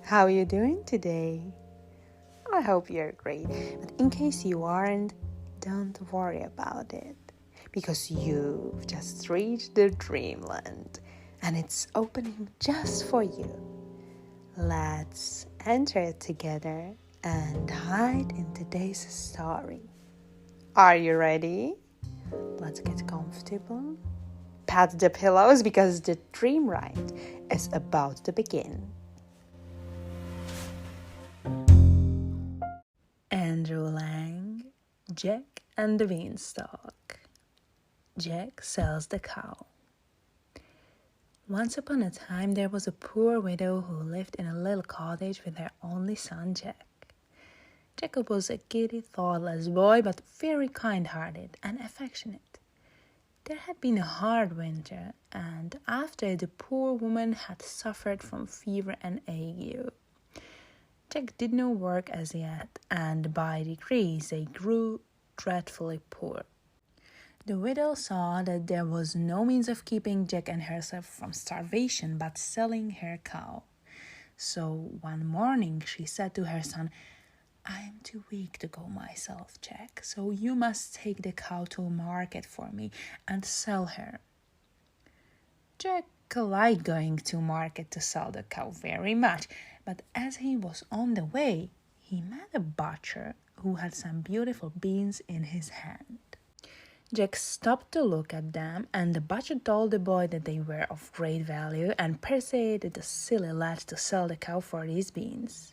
How are you doing today? I hope you're great, but in case you aren't, don't worry about it, because you've just reached the dreamland and it's opening just for you. Let's enter it together and hide in today's story. Are you ready? Let's get comfortable. Pat the pillows because the dream ride is about to begin. Andrew Lang, Jack and the Beanstalk. Jack sells the cow. Once upon a time, there was a poor widow who lived in a little cottage with her only son, Jack. Jacob was a giddy, thoughtless boy, but very kind-hearted and affectionate. There had been a hard winter, and after the poor woman had suffered from fever and ague, Jack did no work as yet, and by degrees they grew dreadfully poor. The widow saw that there was no means of keeping Jack and herself from starvation but selling her cow. So one morning she said to her son, "I am too weak to go myself, Jack, so you must take the cow to market for me and sell her." Jack liked going to market to sell the cow very much, but as he was on the way, he met a butcher who had some beautiful beans in his hand. Jack stopped to look at them, and the butcher told the boy that they were of great value and persuaded the silly lad to sell the cow for these beans.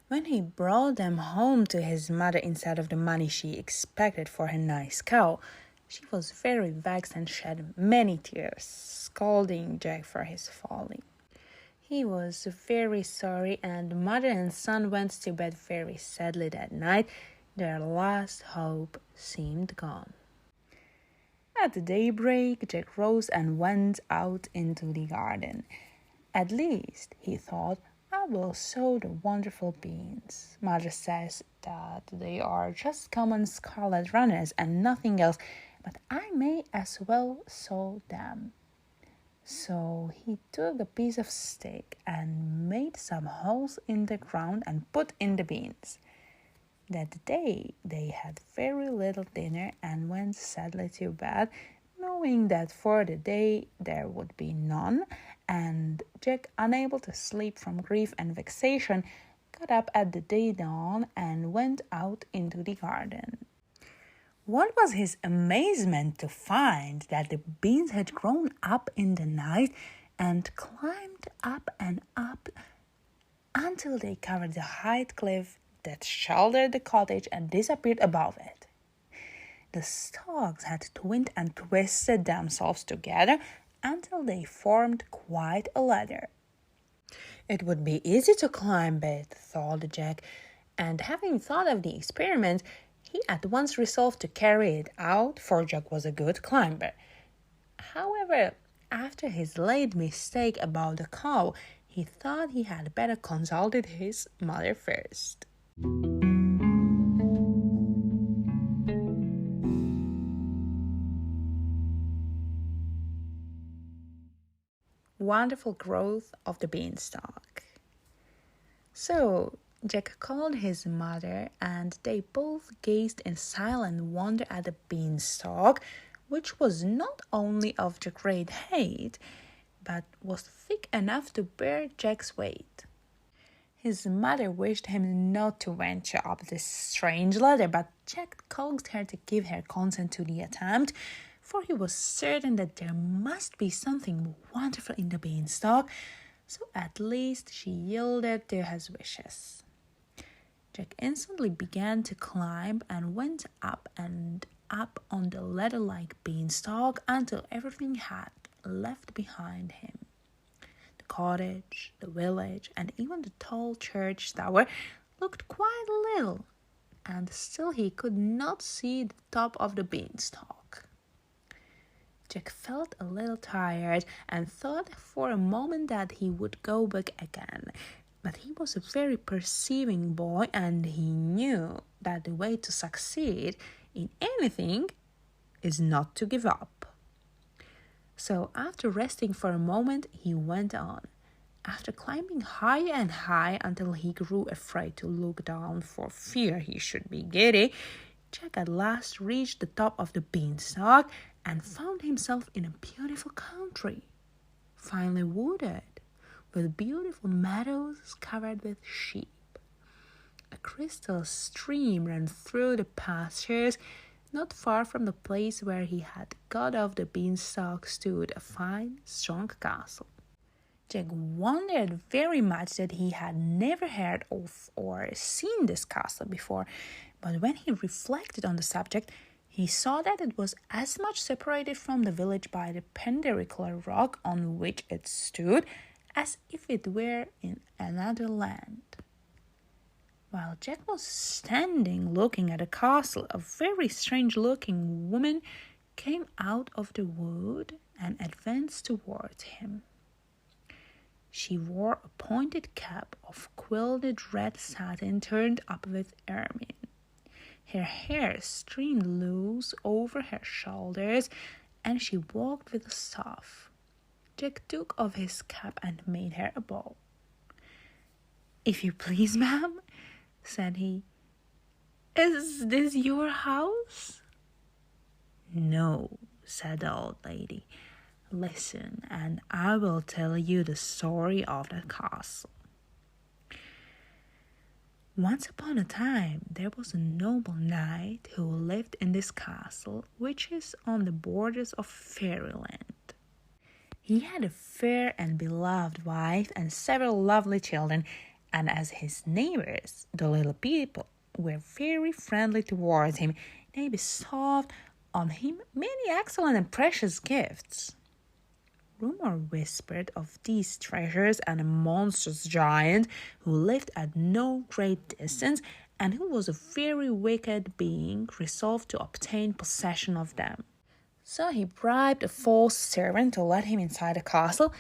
When he brought them home to his mother instead of the money she expected for her nice cow, she was very vexed and shed many tears, scolding Jack for his folly. He was very sorry, and mother and son went to bed very sadly that night. Their last hope seemed gone. At daybreak, Jack rose and went out into the garden. At least, he thought, I will sow the wonderful beans. Mother says that they are just common scarlet runners and nothing else, but I may as well sow them. So he took a piece of stick and made some holes in the ground and put in the beans. That day they had very little dinner and went sadly to bed, knowing that for the day there would be none, and Jack, unable to sleep from grief and vexation, got up at the day dawn and went out into the garden. What was his amazement to find that the beans had grown up in the night and climbed up and up until they covered the high cliff that sheltered the cottage and disappeared above it. The stalks had twinned and twisted themselves together until they formed quite a ladder. It would be easy to climb it, thought Jack, and having thought of the experiment, he at once resolved to carry it out, for Jack was a good climber. However, after his late mistake about the cow, he thought he had better consulted his mother first. Wonderful growth of the beanstalk. So Jack called his mother, and they both gazed in silent wonder at the beanstalk, which was not only of the great height, but was thick enough to bear Jack's weight. His mother wished him not to venture up this strange ladder, but Jack coaxed her to give her consent to the attempt, for he was certain that there must be something wonderful in the beanstalk, so at least she yielded to his wishes. Jack instantly began to climb and went up and up on the ladder-like beanstalk until everything had left behind him. The cottage, the village, and even the tall church tower looked quite little, and still he could not see the top of the beanstalk. Jack felt a little tired and thought for a moment that he would go back again. But he was a very perceiving boy, and he knew that the way to succeed in anything is not to give up. So after resting for a moment, he went on. After climbing high and high until he grew afraid to look down for fear he should be giddy, Jack at last reached the top of the beanstalk and found himself in a beautiful country, finely wooded, with beautiful meadows covered with sheep. A crystal stream ran through the pastures. Not far from the place where he had got off the beanstalk stood a fine, strong castle. Jack wondered very much that he had never heard of or seen this castle before, but when he reflected on the subject, he saw that it was as much separated from the village by the perpendicular rock on which it stood as if it were in another land. While Jack was standing looking at the castle, a very strange-looking woman came out of the wood and advanced towards him. She wore a pointed cap of quilted red satin turned up with ermine. Her hair streamed loose over her shoulders, and she walked with a staff. Jack took off his cap and made her a bow. "If you please, ma'am," said he, "is this your house?" "No," said the old lady. "Listen, and I will tell you the story of the castle. Once upon a time, there was a noble knight who lived in this castle, which is on the borders of fairyland. He had a fair and beloved wife and several lovely children, and as his neighbors, the little people, were very friendly towards him, they bestowed on him many excellent and precious gifts. Rumor whispered of these treasures and a monstrous giant who lived at no great distance and who was a very wicked being resolved to obtain possession of them. So he bribed a false servant to let him inside the castle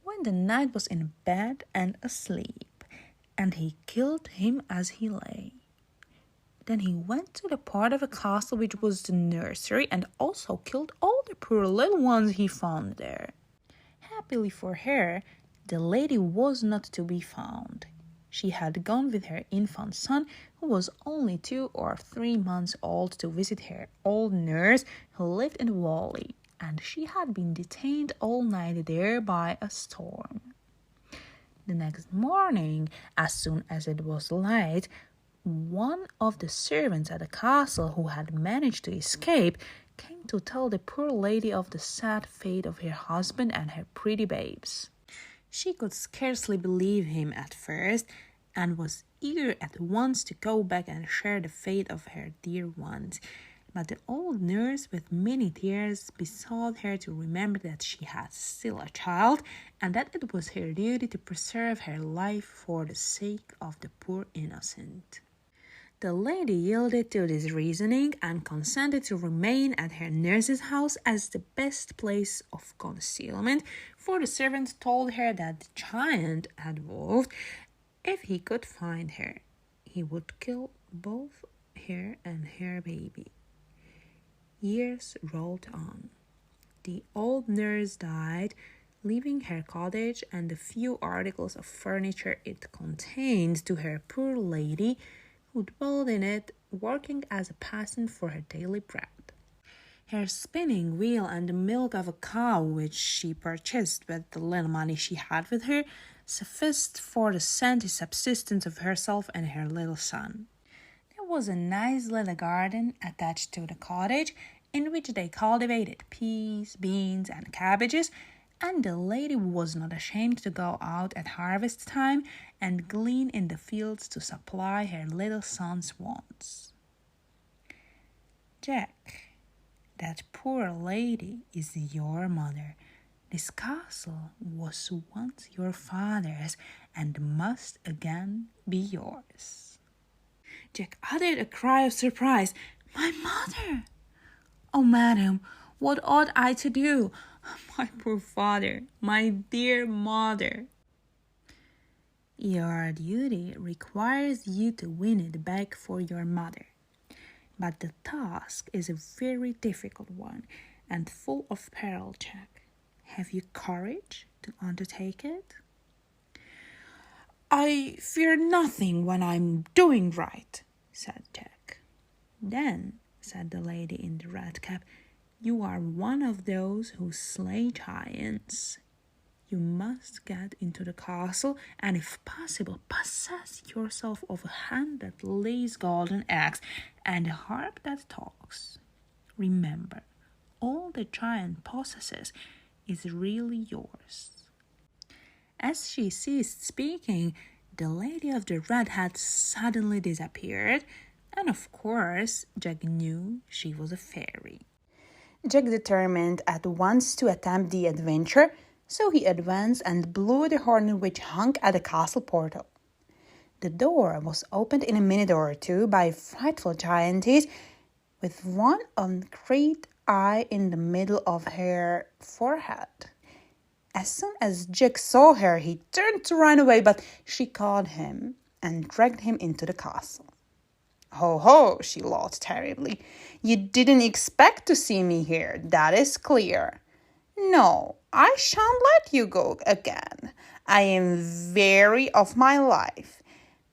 when the knight was in bed and asleep, and he killed him as he lay. Then he went to the part of the castle which was the nursery and also killed all the poor little ones he found there. Happily for her, the lady was not to be found. She had gone with her infant son, who was only 2 or 3 months old, to visit her old nurse who lived in the valley, and she had been detained all night there by a storm. The next morning, as soon as it was light, one of the servants at the castle who had managed to escape came to tell the poor lady of the sad fate of her husband and her pretty babes. She could scarcely believe him at first, and was eager at once to go back and share the fate of her dear ones. But the old nurse, with many tears, besought her to remember that she had still a child, and that it was her duty to preserve her life for the sake of the poor innocent. The lady yielded to this reasoning and consented to remain at her nurse's house as the best place of concealment, for the servant told her that the giant had vowed, if he could find her, he would kill both her and her baby. Years rolled on. The old nurse died, leaving her cottage and the few articles of furniture it contained to her poor lady, who dwelled in it, working as a peasant for her daily bread. Her spinning wheel and the milk of a cow which she purchased with the little money she had with her sufficed for the scanty subsistence of herself and her little son. There was a nice little garden attached to the cottage, in which they cultivated peas, beans, and cabbages, and the lady was not ashamed to go out at harvest time and glean in the fields to supply her little son's wants. "Jack, that poor lady is your mother. This castle was once your father's and must again be yours." Jack uttered a cry of surprise. "My mother! Oh, madam, what ought I to do? My poor father, my dear mother!" "Your duty requires you to win it back for your mother. But the task is a very difficult one and full of peril, Jack. Have you courage to undertake it?" I fear nothing when I'm doing right, said Jack. Then, said the lady in the red cap, you are one of those who slay giants. You must get into the castle and, if possible, possess yourself of a hand that lays golden eggs and a harp that talks. Remember, all the giant possesses is really yours. As she ceased speaking, the lady of the red hat suddenly disappeared, and of course, Jack knew she was a fairy. Jack determined at once to attempt the adventure, so he advanced and blew the horn which hung at the castle portal. The door was opened in a minute or two by a frightful giantess with one great eye in the middle of her forehead. As soon as Jack saw her, he turned to run away, but she caught him and dragged him into the castle. Ho, ho, she laughed terribly. You didn't expect to see me here, that is clear. No, I shan't let you go again. I am weary of my life.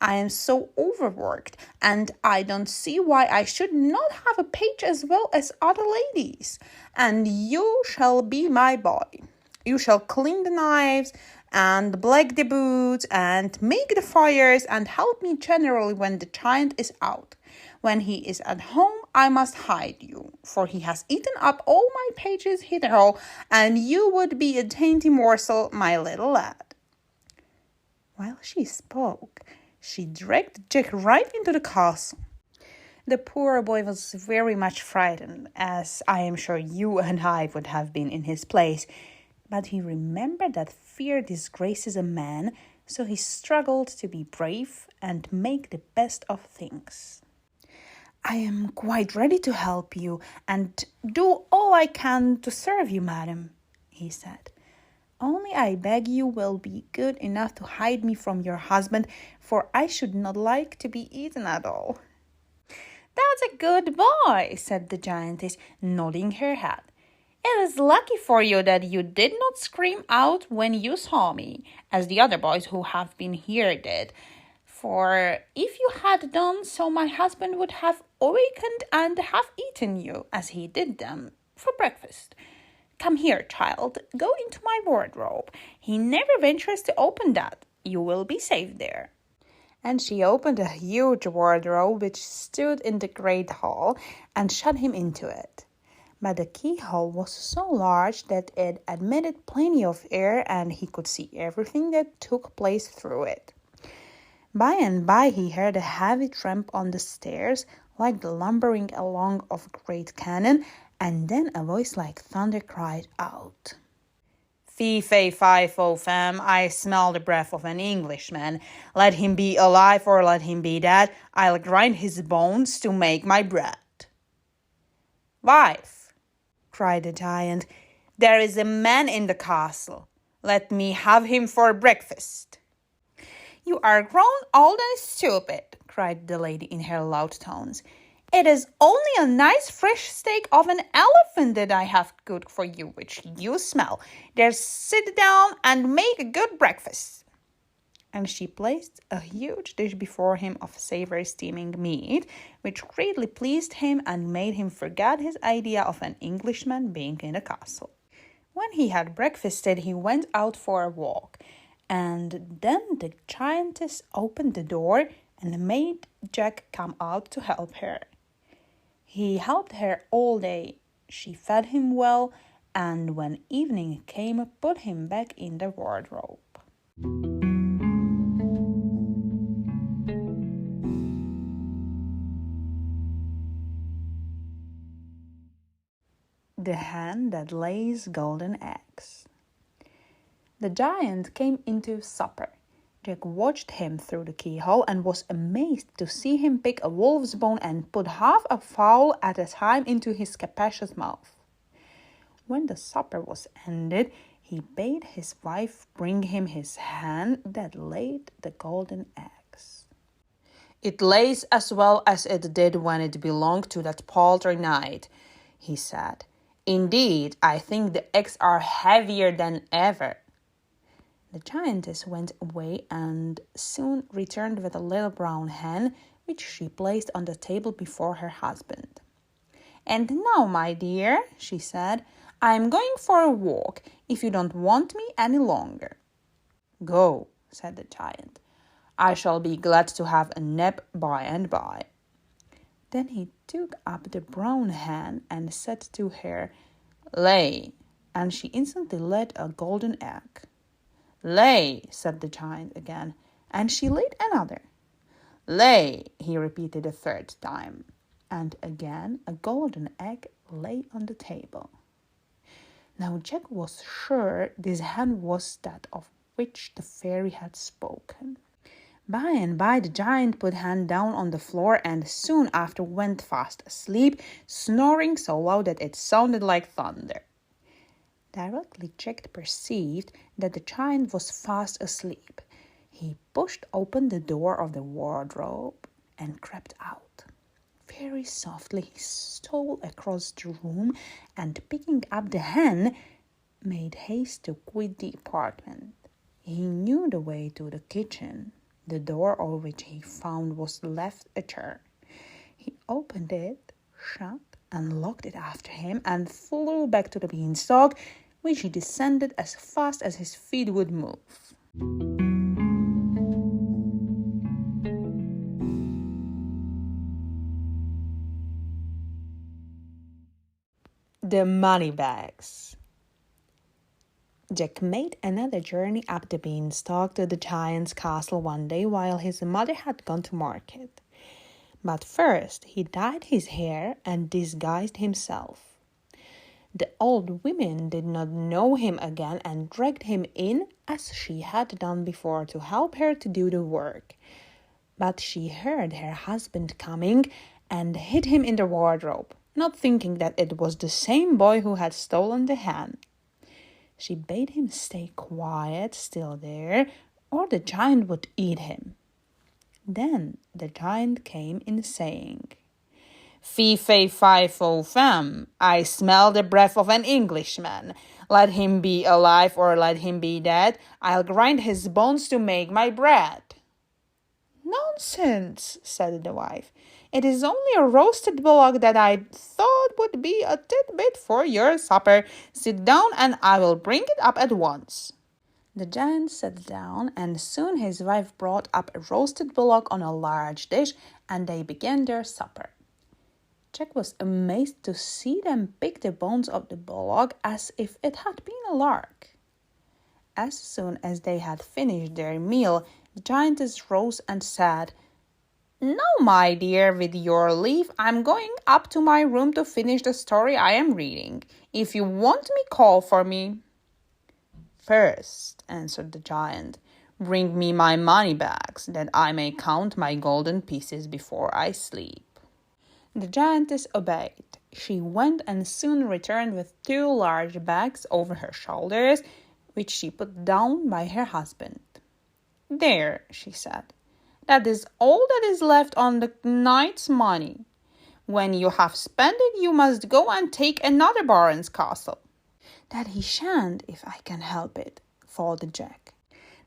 I am so overworked, and I don't see why I should not have a page as well as other ladies. And you shall be my boy. You shall clean the knives and black the boots and make the fires and help me generally when the giant is out. When he is at home, I must hide you, for he has eaten up all my pages hitherto, and you would be a dainty morsel, my little lad. While she spoke, she dragged Jack right into the castle. The poor boy was very much frightened, as I am sure you and I would have been in his place. But he remembered that fear disgraces a man, so he struggled to be brave and make the best of things. I am quite ready to help you and do all I can to serve you, madam, he said. Only I beg you will be good enough to hide me from your husband, for I should not like to be eaten at all. That's a good boy, said the giantess, nodding her head. It is lucky for you that you did not scream out when you saw me, as the other boys who have been here did. For if you had done so, my husband would have awakened and have eaten you, as he did them, for breakfast. Come here, child, go into my wardrobe. He never ventures to open that. You will be safe there. And she opened a huge wardrobe which stood in the great hall and shut him into it. But the keyhole was so large that it admitted plenty of air and he could see everything that took place through it. By and by he heard a heavy tramp on the stairs, like the lumbering along of a great cannon, and then a voice like thunder cried out. Fee, fay, fi, fo, fam, I smell the breath of an Englishman. Let him be alive or let him be dead, I'll grind his bones to make my bread. Wife, cried the giant, there is a man in the castle. Let me have him for breakfast. You are grown old and stupid, cried the lady in her loud tones. It is only a nice fresh steak of an elephant that I have cooked for you, which you smell. There, sit down and make a good breakfast. And she placed a huge dish before him of savory steaming meat, which greatly pleased him and made him forget his idea of an Englishman being in the castle. When he had breakfasted, he went out for a walk, and then the giantess opened the door and made Jack come out to help her. He helped her all day. She fed him well, and when evening came, put him back in the wardrobe. The hen that lays golden eggs. The giant came into supper. Jack watched him through the keyhole and was amazed to see him pick a wolf's bone and put half a fowl at a time into his capacious mouth. When the supper was ended, he bade his wife bring him his hen that laid the golden eggs. It lays as well as it did when it belonged to that paltry knight, he said. Indeed, I think the eggs are heavier than ever. The giantess went away and soon returned with a little brown hen, which she placed on the table before her husband. "And now, my dear," she said, "I am going for a walk if you don't want me any longer." "Go," said the giant. "I shall be glad to have a nap by and by." Then he took up the brown hen and said to her, "Lay," and she instantly laid a golden egg. "Lay," said the giant again, and she laid another. "Lay," he repeated a third time, and again a golden egg lay on the table. Now Jack was sure this hen was that of which the fairy had spoken. By and by the giant put hen down on the floor and soon after went fast asleep, snoring so loud that it sounded like thunder. Directly Jack perceived that the giant was fast asleep. He pushed open the door of the wardrobe and crept out. Very softly he stole across the room and, picking up the hen, made haste to quit the apartment. He knew the way to the kitchen. The door of which he found was left ajar. He opened it, shut, and locked it after him, and flew back to the beanstalk, which he descended as fast as his feet would move. The money bags. Jack made another journey up the beanstalk to the giant's castle one day while his mother had gone to market. But first he dyed his hair and disguised himself. The old woman did not know him again and dragged him in as she had done before to help her to do the work. But she heard her husband coming and hid him in the wardrobe, not thinking that it was the same boy who had stolen the hen. She bade him stay quiet still there, or the giant would eat him. Then the giant came in, saying, "Fee, fe, fi, fo, fam, I smell the breath of an Englishman. Let him be alive or let him be dead, I'll grind his bones to make my bread." "Nonsense," said the wife. "It is only a roasted bullock that I thought would be a tidbit for your supper. Sit down and I will bring it up at once." The giant sat down, and soon his wife brought up a roasted bullock on a large dish, and they began their supper. Jack was amazed to see them pick the bones of the bullock as if it had been a lark. As soon as they had finished their meal, the giantess rose and said, "Now, my dear, with your leave, I'm going up to my room to finish the story I am reading. If you want me, call for me." "First," answered the giant, "bring me my money bags, that I may count my golden pieces before I sleep." The giantess obeyed. She went and soon returned with 2 large bags over her shoulders, which she put down by her husband. "There," she said, "that is all that is left on the night's money. When you have spent it, you must go and take another baron's castle." "That he shan't, if I can help it," thought Jack.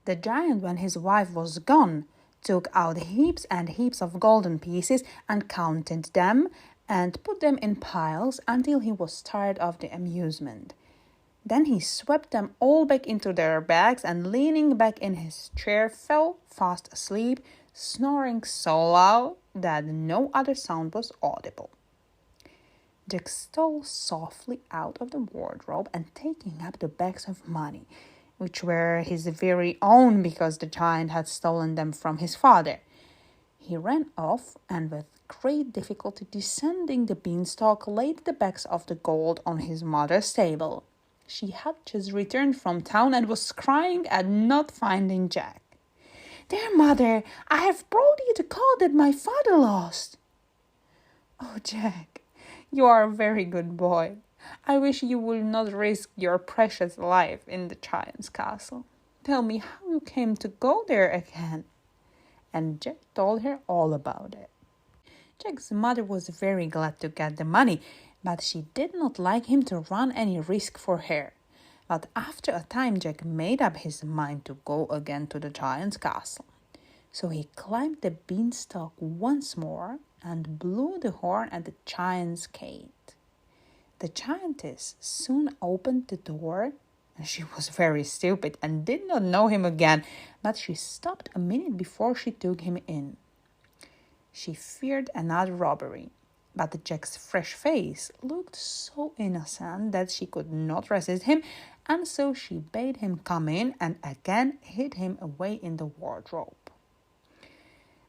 The giant, when his wife was gone, took out heaps and heaps of golden pieces and counted them and put them in piles until he was tired of the amusement. Then he swept them all back into their bags and, leaning back in his chair, fell fast asleep, snoring so loud that no other sound was audible. Jack stole softly out of the wardrobe and, taking up the bags of money, which were his very own because the giant had stolen them from his father, he ran off and, with great difficulty descending the beanstalk, laid the bags of the gold on his mother's table. She had just returned from town and was crying at not finding Jack. "Dear mother, I have brought you the gold that my father lost." "Oh, Jack, you are a very good boy. I wish you would not risk your precious life in the giant's castle. Tell me how you came to go there again." And Jack told her all about it. Jack's mother was very glad to get the money, but she did not like him to run any risk for her. But after a time, Jack made up his mind to go again to the giant's castle. So he climbed the beanstalk once more and blew the horn at the giant's gate. The giantess soon opened the door, and she was very stupid and did not know him again, but she stopped a minute before she took him in. She feared another robbery, but Jack's fresh face looked so innocent that she could not resist him, and so she bade him come in and again hid him away in the wardrobe.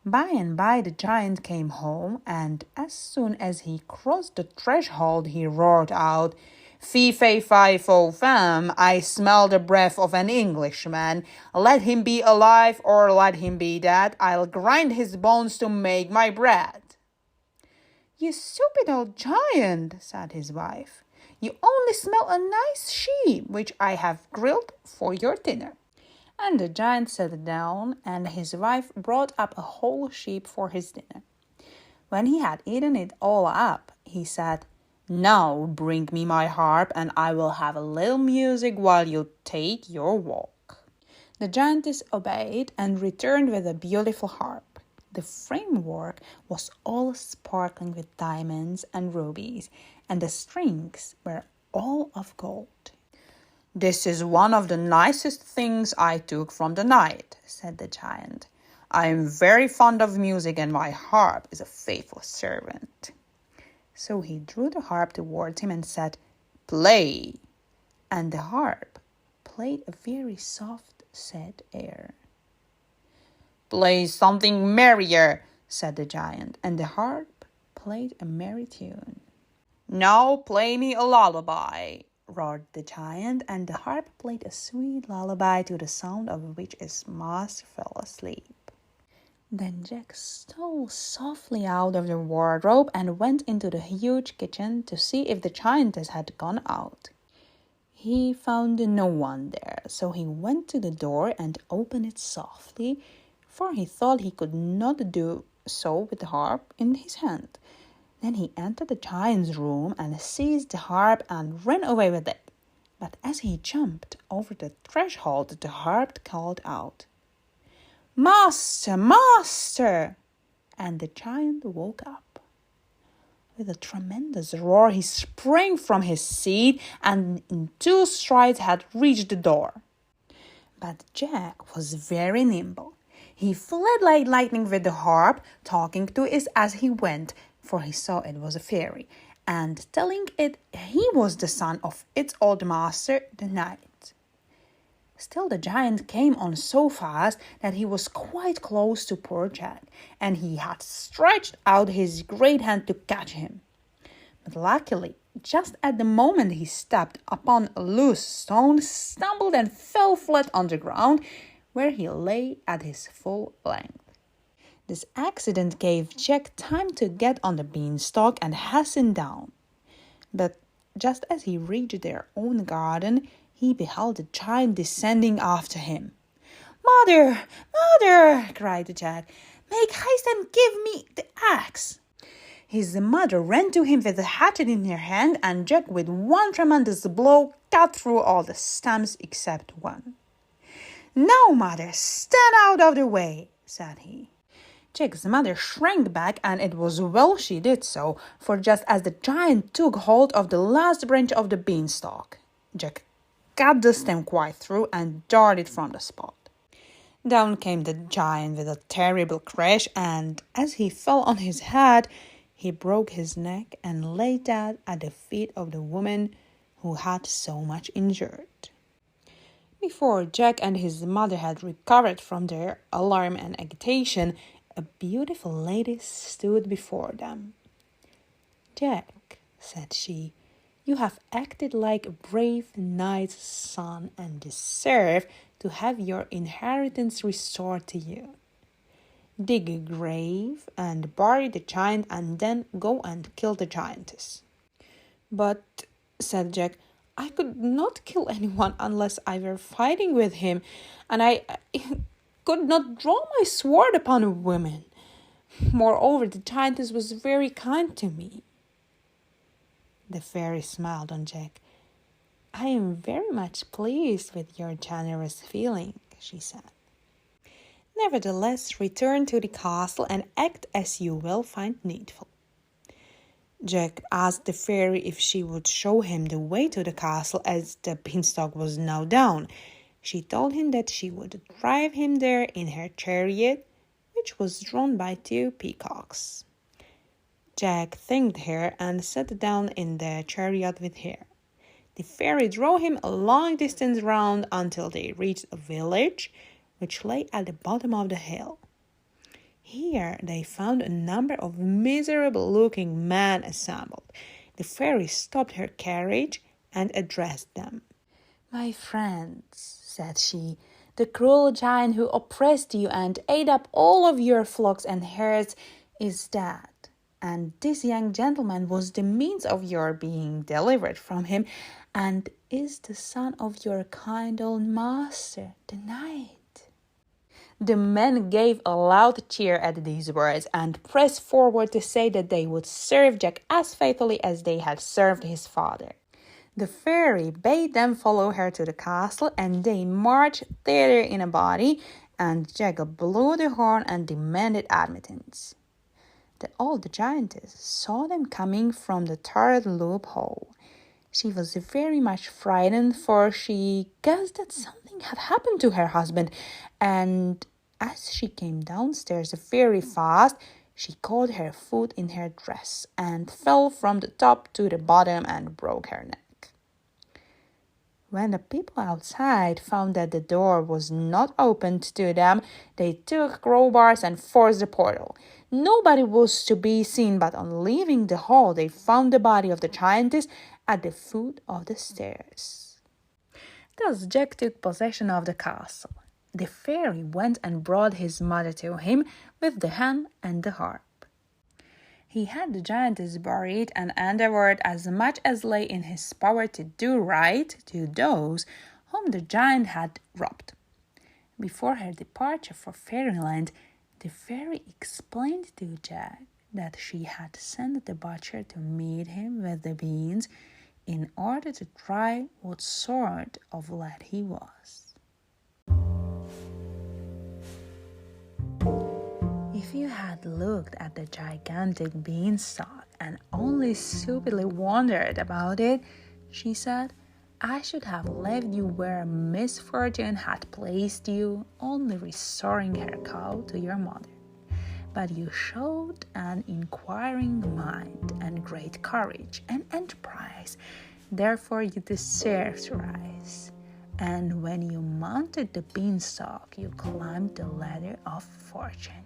By and by the giant came home, and as soon as he crossed the threshold he roared out, "Fee, fay, fi, fo, fam, I smell the breath of an Englishman. Let him be alive or let him be dead, I'll grind his bones to make my bread." "You stupid old giant," said his wife. "You only smell a nice sheep, which I have grilled for your dinner." And the giant sat down, and his wife brought up a whole sheep for his dinner. When he had eaten it all up, he said, "Now bring me my harp, and I will have a little music while you take your walk." The giantess obeyed and returned with a beautiful harp. The framework was all sparkling with diamonds and rubies, and the strings were all of gold. "This is one of the nicest things I took from the night," said the giant. "I am very fond of music, and my harp is a faithful servant." So he drew the harp towards him and said, "Play." And the harp played a very soft, sad air. "Play something merrier," said the giant, and the harp played a merry tune. "Now play me a lullaby," roared the giant, and the harp played a sweet lullaby to the sound of which his master fell asleep. Then Jack stole softly out of the wardrobe and went into the huge kitchen to see if the giantess had gone out. He found no one there, so he went to the door and opened it softly, for he thought he could not do so with the harp in his hand. Then he entered the giant's room and seized the harp and ran away with it. But as he jumped over the threshold, the harp called out, "Master, master!" And the giant woke up. With a tremendous roar, he sprang from his seat and in 2 strides had reached the door. But Jack was very nimble. He fled like lightning with the harp, talking to it as he went, for he saw it was a fairy, and telling it he was the son of its old master, the knight. Still the giant came on so fast that he was quite close to poor Jack, and he had stretched out his great hand to catch him. But luckily, just at the moment he stepped upon a loose stone, stumbled and fell flat on the ground, where he lay at his full length. This accident gave Jack time to get on the beanstalk and hasten down. But just as he reached their own garden, he beheld the giant descending after him. "Mother, mother!" cried Jack. "Make haste and give me the axe." His mother ran to him with the hatchet in her hand, and Jack with one tremendous blow cut through all the stems except one. "Now, mother, stand out of the way," said he. Jack's mother shrank back, and it was well she did so, for just as the giant took hold of the last branch of the beanstalk, Jack cut the stem quite through and darted from the spot. Down came the giant with a terrible crash, and as he fell on his head, he broke his neck and lay dead at the feet of the woman who had so much injured. Before Jack and his mother had recovered from their alarm and agitation, a beautiful lady stood before them. "Jack," said she, "you have acted like a brave knight's son and deserve to have your inheritance restored to you. Dig a grave and bury the giant, and then go and kill the giantess." "But," said Jack, "I could not kill anyone unless I were fighting with him, and I could not draw my sword upon a woman. Moreover, the giantess was very kind to me." The fairy smiled on Jack. "I am very much pleased with your generous feeling," she said. "Nevertheless, return to the castle and act as you will find needful." Jack asked the fairy if she would show him the way to the castle, as the beanstalk was now down. She told him that she would drive him there in her chariot, which was drawn by 2 peacocks. Jack thanked her and sat down in the chariot with her. The fairy drove him a long distance round until they reached a village, which lay at the bottom of the hill. Here they found a number of miserable-looking men assembled. The fairy stopped her carriage and addressed them. "My friends," said she, "the cruel giant who oppressed you and ate up all of your flocks and herds is dead, and this young gentleman was the means of your being delivered from him, and is the son of your kind old master, the knight." The men gave a loud cheer at these words and pressed forward to say that they would serve Jack as faithfully as they had served his father. The fairy bade them follow her to the castle, and they marched thither in a body, and Jack blew the horn and demanded admittance. The old giantess saw them coming from the turret loophole. She was very much frightened, for she guessed that something had happened to her husband, and as she came downstairs very fast, she caught her foot in her dress and fell from the top to the bottom and broke her neck. When the people outside found that the door was not opened to them, they took crowbars and forced the portal. Nobody was to be seen, but on leaving the hall, they found the body of the giantess at the foot of the stairs. Thus Jack took possession of the castle. The fairy went and brought his mother to him with the hen and the harp. He had the giantess buried and endeavored as much as lay in his power to do right to those whom the giant had robbed. Before her departure for fairyland, the fairy explained to Jack that she had sent the butcher to meet him with the beans in order to try what sort of lad he was. If you had looked at the gigantic beanstalk and only stupidly wondered about it, she said, I should have left you where misfortune had placed you, only restoring her cow to your mother. But you showed an inquiring mind and great courage and enterprise. Therefore you deserve to rise. And when you mounted the beanstalk, you climbed the ladder of fortune.